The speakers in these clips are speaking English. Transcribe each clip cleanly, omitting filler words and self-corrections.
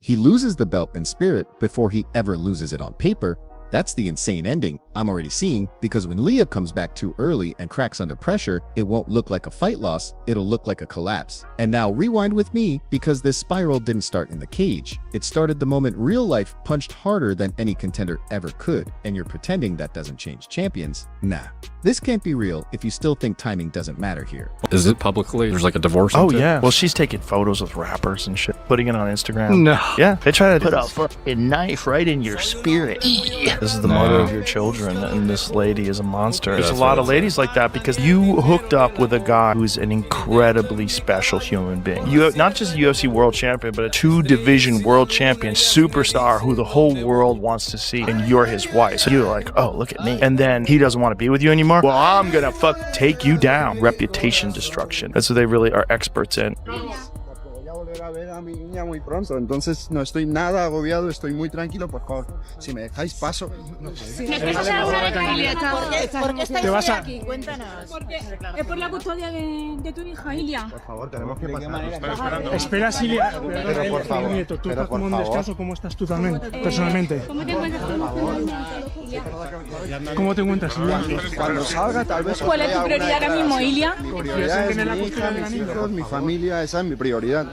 He loses the belt in spirit before he ever loses it on paper. That's the insane ending I'm already seeing, because when Ilia comes back too early and cracks under pressure, it won't look like a fight loss, it'll look like a collapse. And now rewind with me, because this spiral didn't start in the cage. It started the moment real life punched harder than any contender ever could, and you're pretending that doesn't change champions? Nah. This can't be real if you still think timing doesn't matter here. Is it publicly? There's like a divorce? Oh yeah. Well, she's taking photos with rappers and shit, putting it on Instagram. No. Yeah. They try to put a fucking knife right in your spirit. This is the mother of your children, and this lady is a monster. There's a lot of ladies like that because you hooked up with a guy who's an incredibly special human being. You have not just a UFC world champion, but a 2-division world champion superstar who the whole world wants to see, and you're his wife. So you're like, oh, look at me. And then he doesn't want to be with you anymore. Well, I'm gonna take you down. Reputation destruction. That's what they really are experts in. A ver a mi niña muy pronto, entonces no estoy nada agobiado, estoy muy tranquilo, por favor, si me dejáis paso. ¿Necesitas alguna tranquilidad? ¿Por qué estáis aquí? Cuéntanos. Es por la custodia de tu hija, Ilia. Por favor, tenemos que pasar. Espera, Ilia, pero por favor, nieto, tú estás como un descanso, ¿cómo estás tú también, personalmente? ¿Cómo te encuentras tú? ¿Cómo te encuentras, Ilia? Cuando salga, tal vez. ¿Cuál es tu prioridad ahora mismo, Ilia? Mi prioridad es mi hija, mis hijos, mi familia, esa es mi prioridad.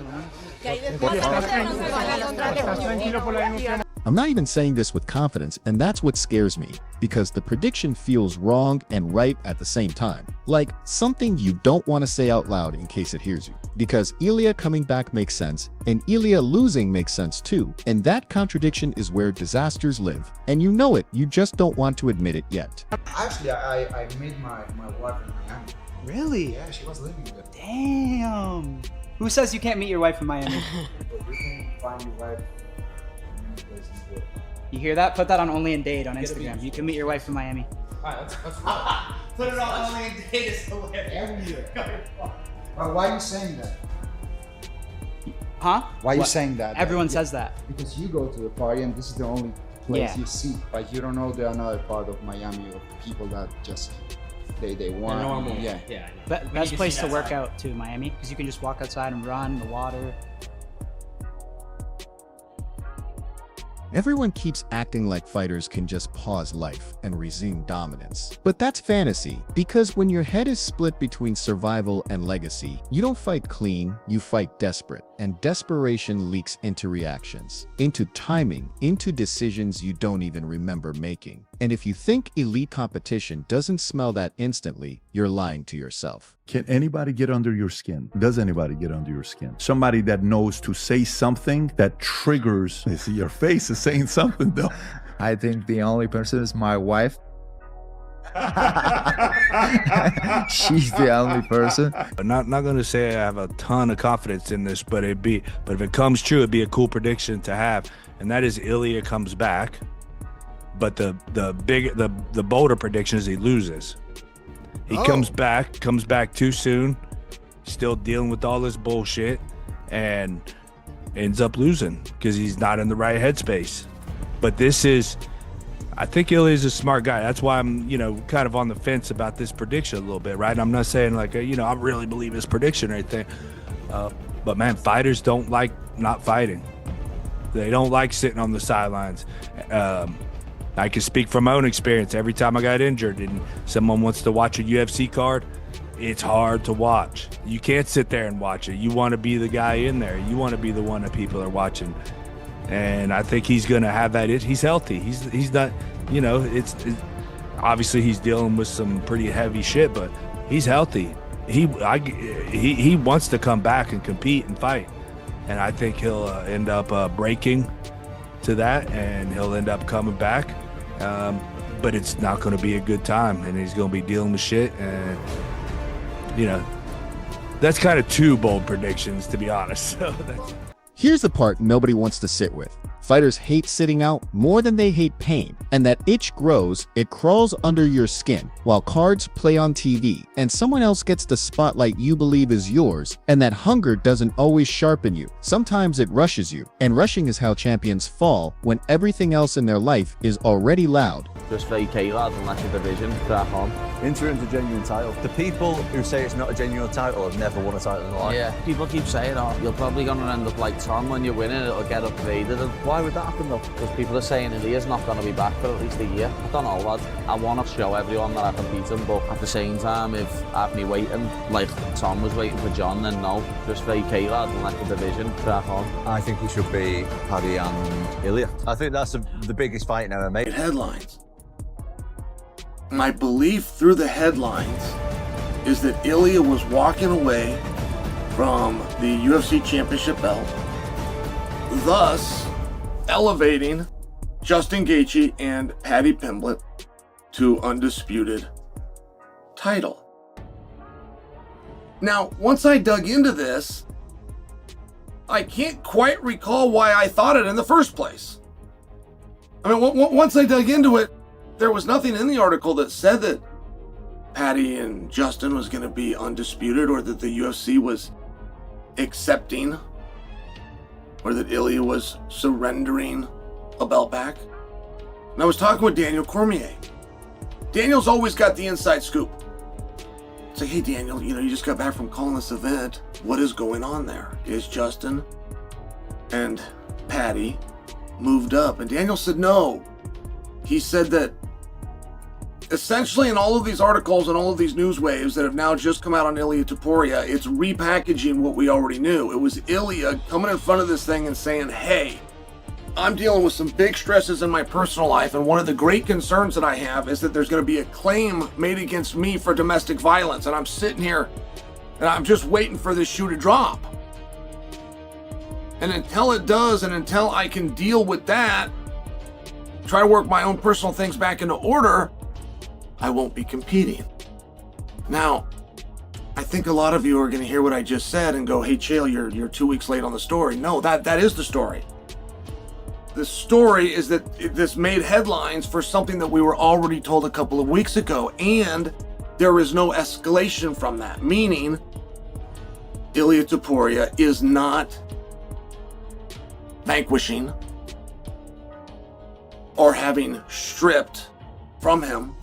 I'm not even saying this with confidence, and that's what scares me, because the prediction feels wrong and right at the same time. Like something you don't want to say out loud in case it hears you. Because Ilia coming back makes sense, and Ilia losing makes sense too, and that contradiction is where disasters live. And you know it, you just don't want to admit it yet. Actually, I met my wife in Miami. Really? Yeah, she was living there. Damn. Who says you can't meet your wife in Miami? But you can find your wife in many places there. You hear that? Put that on Only in Date on Instagram. You can meet your wife in Miami. Alright, let's Put it on Only in Date is hilarious. everywhere. But why are you saying that? Huh? Why are you What? saying that? Everyone says that. Because you go to the party and this is the only place Yeah. you see. But you don't know the another part of Miami of people that just they want. normal. Yeah. Best place to work out too, Miami, because you can just walk outside and run in the water. Everyone keeps acting like fighters can just pause life and resume dominance. But that's fantasy, because when your head is split between survival and legacy, you don't fight clean, you fight desperate. And desperation leaks into reactions, into timing, into decisions you don't even remember making. And if you think elite competition doesn't smell that instantly, you're lying to yourself. Can anybody get under your skin? Does anybody get under your skin? Somebody that knows to say something that triggers. I see your face is saying something though. I think the only person is my wife. She's the only person. Not gonna say I have a ton of confidence in this, but if it comes true, it'd be a cool prediction to have, and that is Ilia comes back. But the bolder prediction is he loses. He comes back too soon, still dealing with all this bullshit, and ends up losing because he's not in the right headspace. But I think Ilia's a smart guy. That's why I'm, kind of on the fence about this prediction a little bit, right? I'm not saying like, I really believe his prediction or anything. But man, fighters don't like not fighting. They don't like sitting on the sidelines. I can speak from my own experience. Every time I got injured and someone wants to watch a UFC card, it's hard to watch. You can't sit there and watch it. You want to be the guy in there. You want to be the one that people are watching. And I think he's going to have that. He's healthy. He's not, it's obviously he's dealing with some pretty heavy shit, but he's healthy. He wants to come back and compete and fight. And I think he'll end up breaking to that, and he'll end up coming back. But it's not going to be a good time, and he's going to be dealing with shit. And, that's kind of two bold predictions, to be honest. So Here's the part nobody wants to sit with. Fighters hate sitting out more than they hate pain, and that itch grows, it crawls under your skin, while cards play on TV, and someone else gets the spotlight you believe is yours, and that hunger doesn't always sharpen you. Sometimes it rushes you, and rushing is how champions fall when everything else in their life is already loud. Just vacate, lads, and let your division crack on. Interim's a genuine title. The people who say it's not a genuine title have never won a title in their life. Yeah, people keep saying, oh, you're probably going to end up like Tom when you win it, it'll get upgraded. And why would that happen though? Because people are saying Ilia's not going to be back for at least a year. I don't know, lad. I want to show everyone that I can beat him, but at the same time, if I have me waiting, like Tom was waiting for John, then no. Just vacate, lad, and let the division crack on. I think it should be Paddy and Ilia. I think that's the biggest fight in MMA. Headlines. My belief through the headlines is that Ilia was walking away from the UFC Championship belt, thus elevating Justin Gaethje and Paddy Pimblett to undisputed title. Now, once I dug into this, I can't quite recall why I thought it in the first place. I mean, once I dug into it, there was nothing in the article that said that Paddy and Justin was going to be undisputed, or that the UFC was accepting, or that Ilia was surrendering a belt back. And I was talking with Daniel Cormier. Daniel's always got the inside scoop. It's like, hey Daniel, you just got back from calling this event. What is going on there? Is Justin and Paddy moved up? And Daniel said no. He said that essentially in all of these articles and all of these news waves that have now just come out on Ilia Topuria, it's repackaging what we already knew. It was Ilia coming in front of this thing and saying, hey, I'm dealing with some big stresses in my personal life, and one of the great concerns that I have is that there's going to be a claim made against me for domestic violence, and I'm sitting here and I'm just waiting for this shoe to drop. And until it does, and until I can deal with that, try to work my own personal things back into order, I won't be competing. Now, I think a lot of you are going to hear what I just said and go, hey Chael, you're 2 weeks late on the story. No, that is the story. The story is that this made headlines for something that we were already told a couple of weeks ago, and there is no escalation from that, meaning Ilia Topuria is not vanquishing or having stripped from him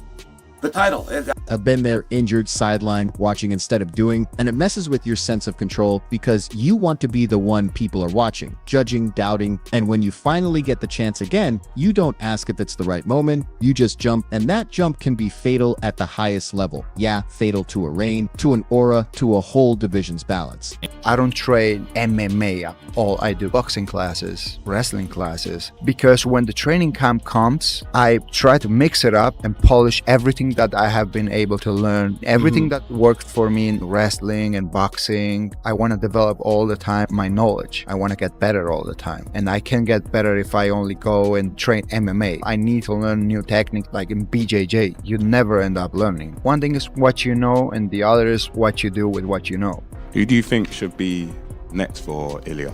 the title. I've been there, injured, sidelined, watching instead of doing, and it messes with your sense of control because you want to be the one people are watching, judging, doubting, and when you finally get the chance again, you don't ask if it's the right moment, you just jump, and that jump can be fatal at the highest level. Yeah, fatal to a reign, to an aura, to a whole division's balance. I don't train MMA at all. I do boxing classes, wrestling classes, because when the training camp comes, I try to mix it up and polish everything that I have been able to learn, everything that worked for me in wrestling and boxing. I want to develop all the time my knowledge. I want to get better all the time, and I can get better if I only go and train MMA. I need to learn new techniques. Like in BJJ, you never end up learning. One thing is what you know, and the other is what you do with what you know. Who do you think should be next for Ilia?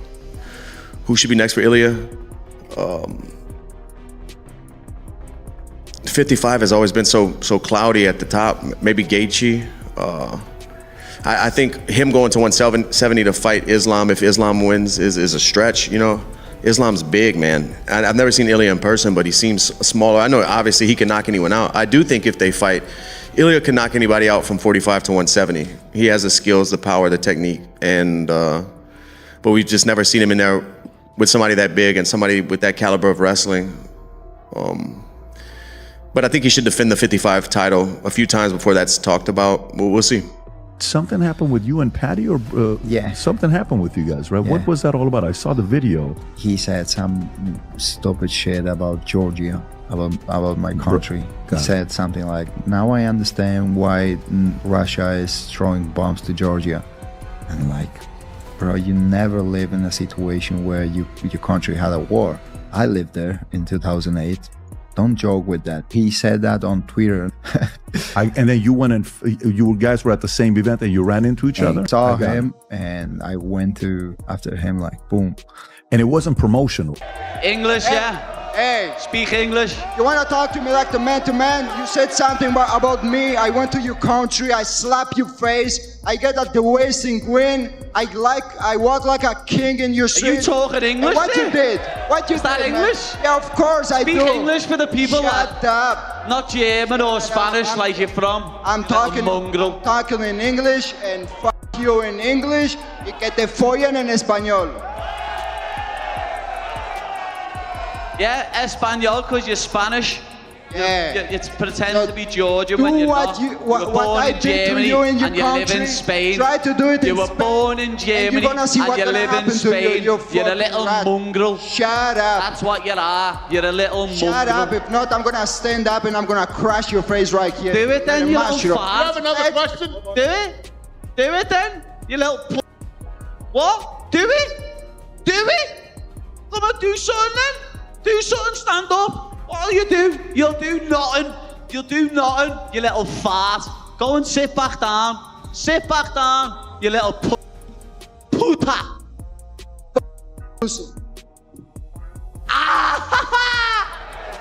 Who should be next for Ilia? 55 has always been so cloudy at the top. Maybe Gaethje. I think him going to 170 to fight Islam, if Islam wins, is a stretch. Islam's big, man. I've never seen Ilia in person, but he seems smaller. I know obviously he can knock anyone out. I do think if they fight, Ilia can knock anybody out from 45 to 170. He has the skills, the power, the technique, and but we've just never seen him in there with somebody that big and somebody with that caliber of wrestling. But I think he should defend the 55 title a few times before that's talked about. We'll see. Something happened with you and Paddy, or yeah, something happened with you guys, right? Yeah. What was that all about? I saw the video. He said some stupid shit about Georgia, about my country. He said something like, now I understand why Russia is throwing bombs to Georgia. And like, bro, you never live in a situation where your country had a war. I lived there in 2008. Don't joke with that. He said that on Twitter. And then you went and you guys were at the same event and you ran into each other? I saw him and I went to after him like boom. and it wasn't promotional. English, yeah? Hey, Speak English. you wanna talk to me like the man to man? You said something about me. I went to your country. I slap your face. I get at the waist in green. I walk like a king in your street. Are you talking English? And what there? you did? What you Is that did, man? English? Yeah, of course I Speak do. English for the people. Shut up. Not German or Spanish like you're from. I'm talking in English and fuck you in English y que te follen en español. Yeah, Espanol because you're Spanish. Yeah. You pretend to be Georgian when you're not. You were born in Germany and you live in Spain. Try to do it you were born in Germany and you live in Spain. You're a little mongrel. Shut up. That's what you are. You're a little mongrel. Shut up. If not, I'm gonna stand up and I'm gonna crash your face right here. Do it then, you little fart. You have another question? Do it. Do it then, you little What? Do it. Do it. Come on, do something then. Do something, stand up. What'll you do? You'll do nothing. You'll do nothing, you little fart. Go and sit back down. Sit back down, you little puta.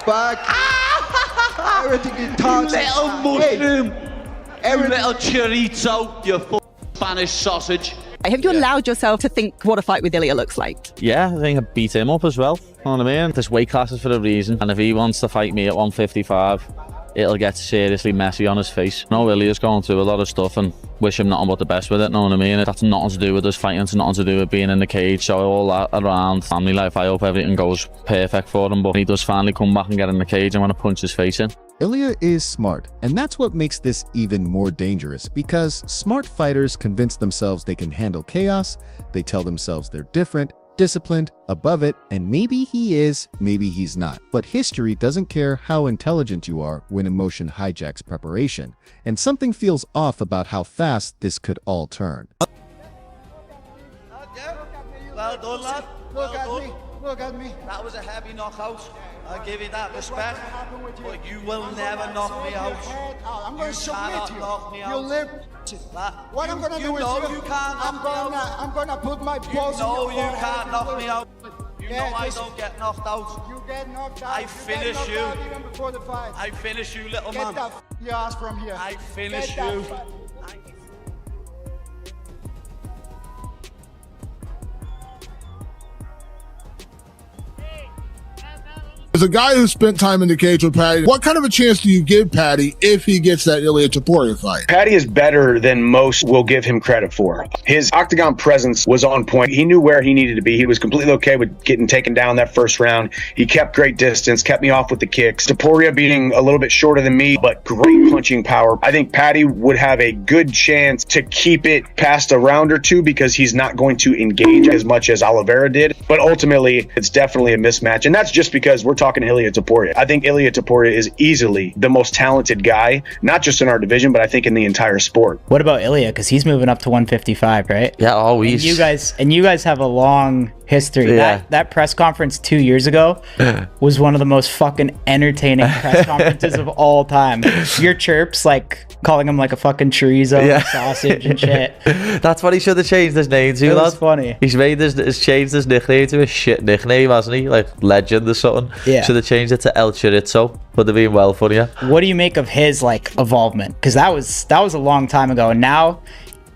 Back. Everything in talks. You little mushroom. You little chorizo, you Spanish sausage. Have you allowed yourself to think what a fight with Ilia looks like? Yeah, I think I beat him up as well. You know what I mean? There's weight classes for a reason, and if he wants to fight me at 155, it'll get seriously messy on his face. I know Ilia's going through a lot of stuff, and wish him nothing but the best with it. You know what I mean? That's nothing to do with us fighting. It's nothing to do with being in the cage. So all that around family life, I hope everything goes perfect for him. But he does finally come back and get in the cage. I want to punch his face in. Ilia is smart, and that's what makes this even more dangerous, because smart fighters convince themselves they can handle chaos, they tell themselves they're different, disciplined, above it, and maybe he is, maybe he's not. But history doesn't care how intelligent you are when emotion hijacks preparation, and something feels off about how fast this could all turn. Well done, lad. Look at me. Look at me. That was a heavy knockout. I'll give you that respect. But you will never knock me out. I'm going to submit you. Knock me You out. live. What I'm going to do is you can't I'm going to put my balls in your you can't knock me out. You Yeah, know I just- don't get knocked out. You get knocked out. I You get finish knocked you. out even before the fight. I finish you, little Get man. that your ass from here. I finish Get that you. fuck- As a guy who spent time in the cage with Paddy, what kind of a chance do you give Paddy if he gets that Ilia Topuria fight? Paddy is better than most will give him credit for. His octagon presence was on point. He knew where he needed to be. He was completely okay with getting taken down that first round. He kept great distance, kept me off with the kicks. Topuria being a little bit shorter than me, but great punching power. I think Paddy would have a good chance to keep it past a round or two because he's not going to engage as much as Oliveira did. But ultimately, it's definitely a mismatch. And that's just because we're talking Ilia Topuria. I think Ilia Topuria is easily the most talented guy, not just in our division, but I think in the entire sport. What about Ilia? Because he's moving up to 155, right? Yeah, always. And you guys have a long history. Yeah. That press conference 2 years ago was one of the most fucking entertaining press conferences of all time. Your chirps, like calling him like a fucking chorizo sausage and shit. That's what he should have changed his name to, It was lad. funny. He's changed his nickname to a shit nickname, hasn't he? Like Legend or something. Yeah. Should have changed it to El Chorizo. Would have been well funnier. What do you make of his like evolvement? Because that was a long time ago, and now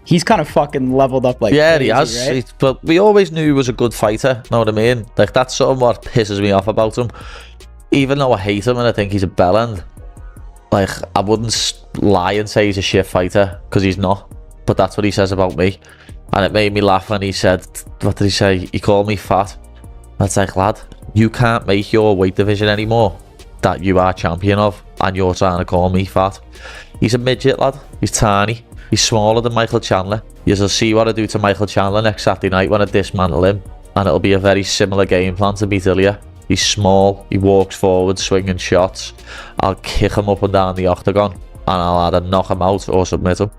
he's kind of fucking leveled up like Yeah, crazy, he has. right? But we always knew he was a good fighter. Know what I mean? Like that's sort of what pisses me off about him. Even though I hate him and I think he's a bellend, like I wouldn't lie and say he's a shit fighter because he's not. But that's what he says about me, and it made me laugh when he said, "What did he say? He called me fat." That's like, lad, you can't make your weight division anymore that you are champion of, and you're trying to call me fat. He's a midget, lad. He's tiny. He's smaller than Michael Chandler. You'll see what I do to Michael Chandler next Saturday night when I dismantle him, and it'll be a very similar game plan to beat Ilia. He's small, he walks forward, swinging shots. I'll kick him up and down the octagon, and I'll either knock him out or submit him.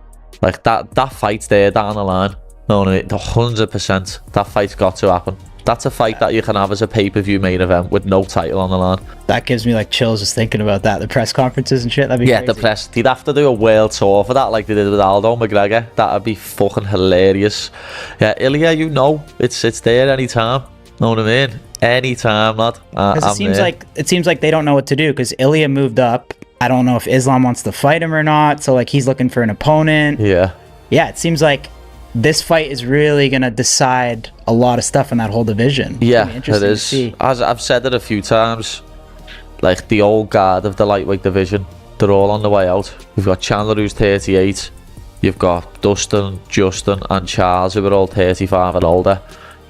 Like that fight's there down the line. No, 100%. That fight's got to happen. That's a fight that you can have as a pay-per-view main event with no title on the line. That gives me like chills just thinking about that. The press conferences and shit. That'd be Yeah, crazy. the press. They'd have to do a world tour for that, like they did with Aldo McGregor. That'd be fucking hilarious. Yeah, Ilia, you know, it's there anytime. Know what I mean? Anytime, lad. Because it seems like they don't know what to do. Because Ilia moved up. I don't know if Islam wants to fight him or not. So like he's looking for an opponent. Yeah. Yeah, it seems like this fight is really gonna decide a lot of stuff in that whole division. Yeah, it is. As I've said it a few times, like the old guard of the lightweight division, they're all on the way out. We've got Chandler who's 38. You've got Dustin, Justin, and Charles who are all 35 and older.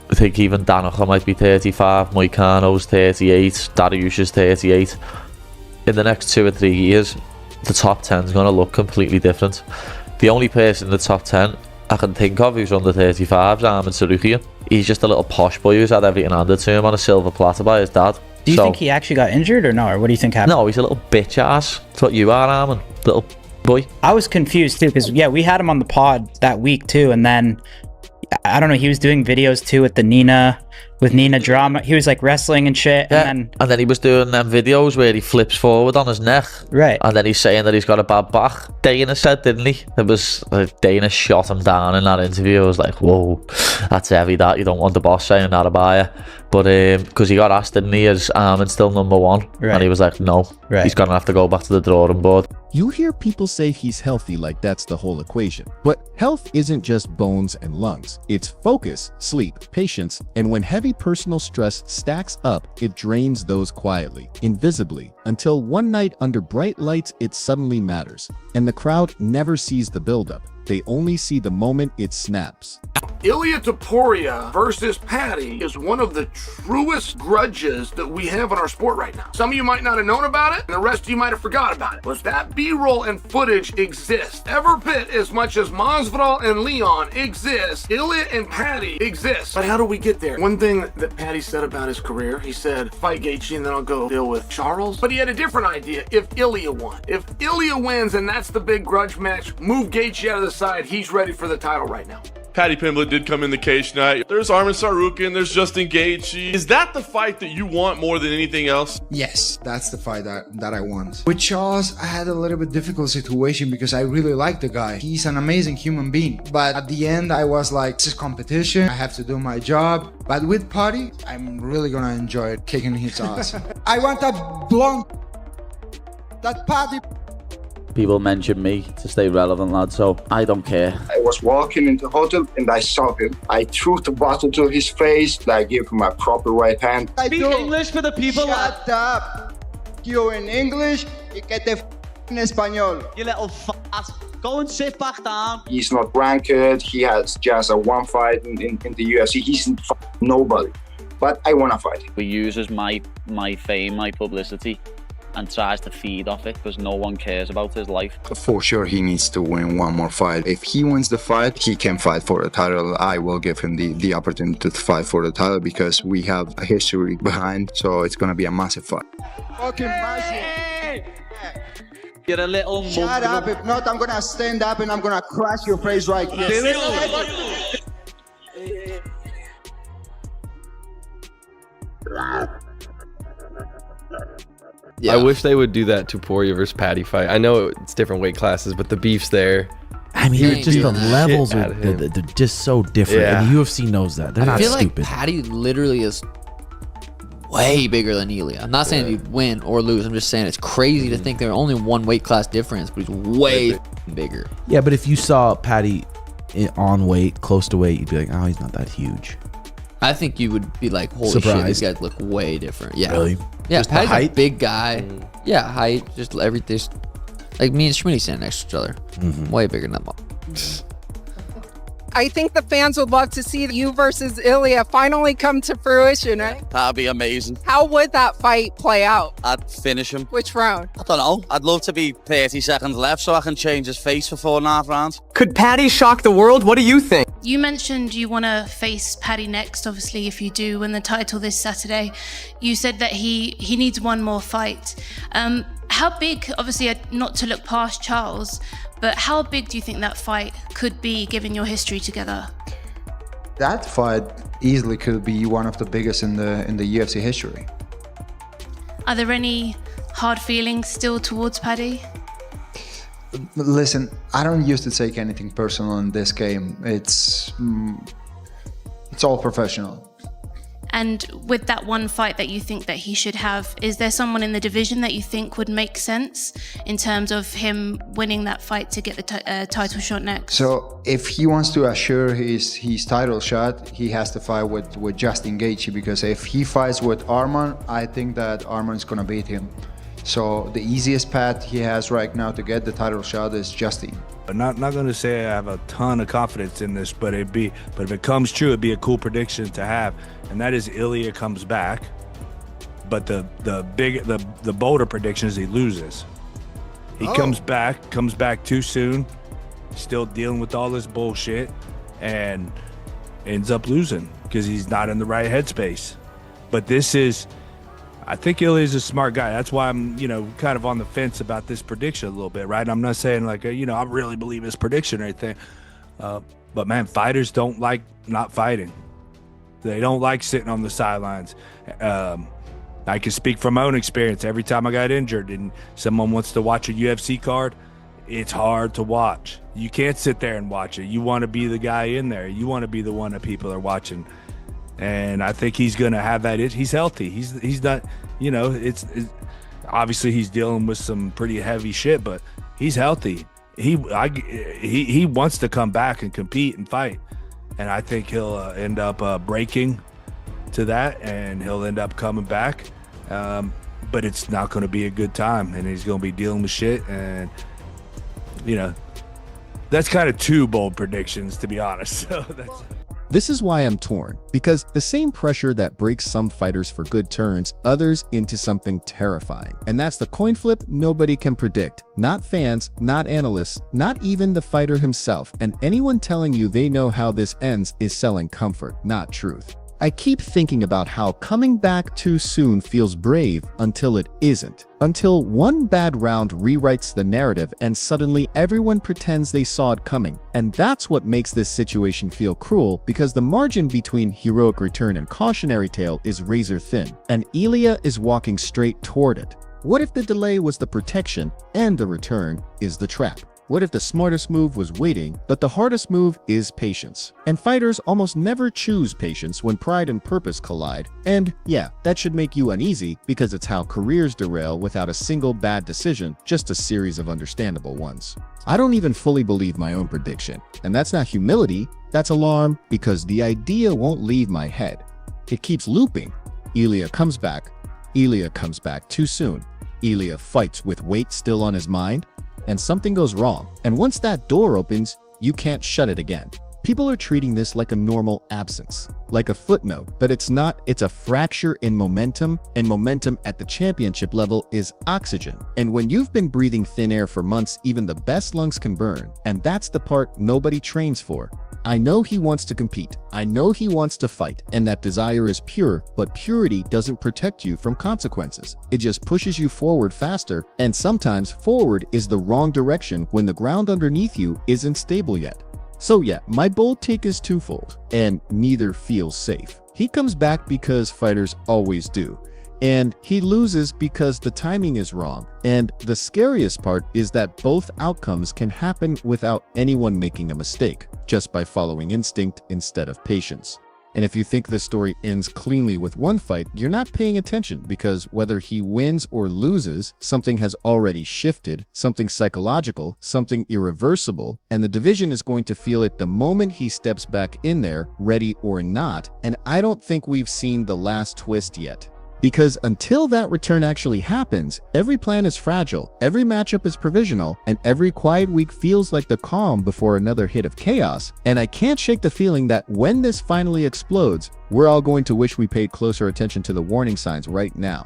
I think even Danica might be 35. Moicano's 38. Dariush is 38. In the next 2 or 3 years, the top 10 is going to look completely different. The only person in the top 10 I can think of who's under 35 is Armin Sarukian. He's just a little posh boy who's had everything handed to him on a silver platter by his dad. Do you think he actually got injured or no? Or what do you think happened? No, he's a little bitch ass. That's what you are, Armin. Little boy. I was confused too because yeah, we had him on the pod that week too, and then I don't know, he was doing videos too with Nina drama. He was like wrestling and shit. Yeah. And then he was doing them videos where he flips forward on his neck. Right. And then he's saying that he's got a bad back. Dana said, didn't he? It was like Dana shot him down in that interview. I was like, whoa, that's heavy that. You don't want the boss saying that about you. But because he got asked, didn't he, is Armin still #1? Right. And he was like, no. Right. He's going to have to go back to the drawing board. You hear people say he's healthy like that's the whole equation. But health isn't just bones and lungs. It's focus, sleep, patience, and when heavy personal stress stacks up, it drains those quietly, invisibly, until one night under bright lights it suddenly matters. And the crowd never sees the buildup. They only see the moment it snaps. Ilia Topuria versus Paddy is one of the truest grudges that we have in our sport right now. Some of you might not have known about it, and the rest of you might have forgot about it. Was that B-roll and footage exists every bit as much as Masvidal and Leon exist, Ilia and Paddy exist. But how do we get there? One thing that Paddy said about his career, he said, fight Gaethje and then I'll go deal with Charles. But he had a different idea if Ilia won. If Ilia wins and that's the big grudge match, move Gaethje out of the side, he's ready for the title right now. Paddy Pimblett did come in the cage tonight. There's Armin Sarukian, there's Justin Gaethje. Is that the fight that you want more than anything else? Yes, that's the fight that I want. With Charles, I had a little bit difficult situation because I really like the guy. He's an amazing human being. But at the end, I was like, this is competition. I have to do my job. But with Paddy, I'm really gonna enjoy kicking his ass. I want that blonde, that Paddy. People mention me to stay relevant, lad, so I don't care. I was walking into the hotel and I saw him. I threw the bottle to his face. I gave him a proper right hand. Speak English for the people. Shut up. You in English, you get the in español. You little f***. Go and sit back down. He's not ranked. He has just a one fight in the UFC. He's nobody. But I want to fight him. He uses my fame, my publicity, and tries to feed off it because no one cares about his life. For sure, he needs to win one more fight. If he wins the fight, he can fight for the title. I will give him the opportunity to fight for the title because we have a history behind, so it's going to be a massive fight. Fucking massive. You're a little Shut up. If not, I'm going to stand up and I'm going to crash your face right here. Yeah. I wish they would do that Topuria versus Paddy fight. I know it's different weight classes, but the beef's there. I mean, just the levels are they're just so different. Yeah. And the UFC knows that. They're not feel stupid. like Paddy literally is way bigger than Ilia. I'm not saying he'd win or lose. I'm just saying it's crazy to think they're only one weight class difference, but he's way bigger. Yeah, but if you saw Paddy on weight, close to weight, you'd be like, oh, he's not that huge. I think you would be like, holy shit, these guys look way different. Yeah. Really? Yeah, Just Paddy's a big guy. Yeah, height, just everything. Like me and Schmitty standing next to each other. Way bigger than that. I think the fans would love to see you versus Ilia finally come to fruition, right? That'd be amazing. How would that fight play out? I'd finish him. Which round? I don't know. I'd love to be 30 seconds left so I can change his face for 4.5 rounds. Could Paddy shock the world? What do you think? You mentioned you want to face Paddy next, obviously, if you do win the title this Saturday. You said that he needs one more fight. How big, obviously, not to look past Charles, but how big do you think that fight could be given your history together? That fight easily could be one of the biggest in the UFC history. Are there any hard feelings still towards Paddy? Listen, I don't used to take anything personal in this game. It's all professional. And with that one fight that you think that he should have, is there someone in the division that you think would make sense in terms of him winning that fight to get the title shot next? So if he wants to assure his title shot, he has to fight with Justin Gaethje, because if he fights with Arman, I think that Arman's gonna beat him. So the easiest path he has right now to get the title shot is Justin. I'm not going to say I have a ton of confidence in this, but if it comes true, it'd be a cool prediction to have, and that is Ilia comes back. But the bolder prediction is he loses. He comes back too soon, still dealing with all this bullshit, and ends up losing because he's not in the right headspace. But I think Ilia's a smart guy. That's why I'm, kind of on the fence about this prediction a little bit, right? I'm not saying like, I really believe his prediction or anything. But man, fighters don't like not fighting. They don't like sitting on the sidelines. I can speak from my own experience. Every time I got injured and someone wants to watch a UFC card, it's hard to watch. You can't sit there and watch it. You want to be the guy in there. You want to be the one that people are watching. And I think he's going to have that. He's healthy. He's not, it's obviously he's dealing with some pretty heavy shit, but he's healthy. He wants to come back and compete and fight. And I think he'll end up breaking to that, and he'll end up coming back. But it's not going to be a good time, and he's going to be dealing with shit. And, that's kind of two bold predictions, to be honest. So This is why I'm torn, because the same pressure that breaks some fighters for good turns others into something terrifying. And that's the coin flip nobody can predict. Not fans, not analysts, not even the fighter himself. And anyone telling you they know how this ends is selling comfort, not truth. I keep thinking about how coming back too soon feels brave until it isn't. Until one bad round rewrites the narrative and suddenly everyone pretends they saw it coming. And that's what makes this situation feel cruel, because the margin between heroic return and cautionary tale is razor thin, and Ilia is walking straight toward it. What if the delay was the protection and the return is the trap? What if the smartest move was waiting, but the hardest move is patience? And fighters almost never choose patience when pride and purpose collide. And yeah, that should make you uneasy, because it's how careers derail without a single bad decision, just a series of understandable ones. I don't even fully believe my own prediction. And that's not humility, that's alarm, because the idea won't leave my head. It keeps looping. Ilia comes back. Ilia comes back too soon. Ilia fights with weight still on his mind. And something goes wrong. And once that door opens, you can't shut it again. People are treating this like a normal absence, like a footnote, but it's not. It's a fracture in momentum, and momentum at the championship level is oxygen. And when you've been breathing thin air for months, even the best lungs can burn. And that's the part nobody trains for. I know he wants to compete. I know he wants to fight, and that desire is pure, but purity doesn't protect you from consequences. It just pushes you forward faster, and sometimes forward is the wrong direction when the ground underneath you isn't stable yet. So yeah, my bold take is twofold, and neither feels safe. He comes back because fighters always do. And he loses because the timing is wrong. And the scariest part is that both outcomes can happen without anyone making a mistake, just by following instinct instead of patience. And if you think the story ends cleanly with one fight, you're not paying attention, because whether he wins or loses, something has already shifted, something psychological, something irreversible, and the division is going to feel it the moment he steps back in there, ready or not. And I don't think we've seen the last twist yet. Because until that return actually happens, every plan is fragile, every matchup is provisional, and every quiet week feels like the calm before another hit of chaos. And I can't shake the feeling that when this finally explodes, we're all going to wish we paid closer attention to the warning signs right now.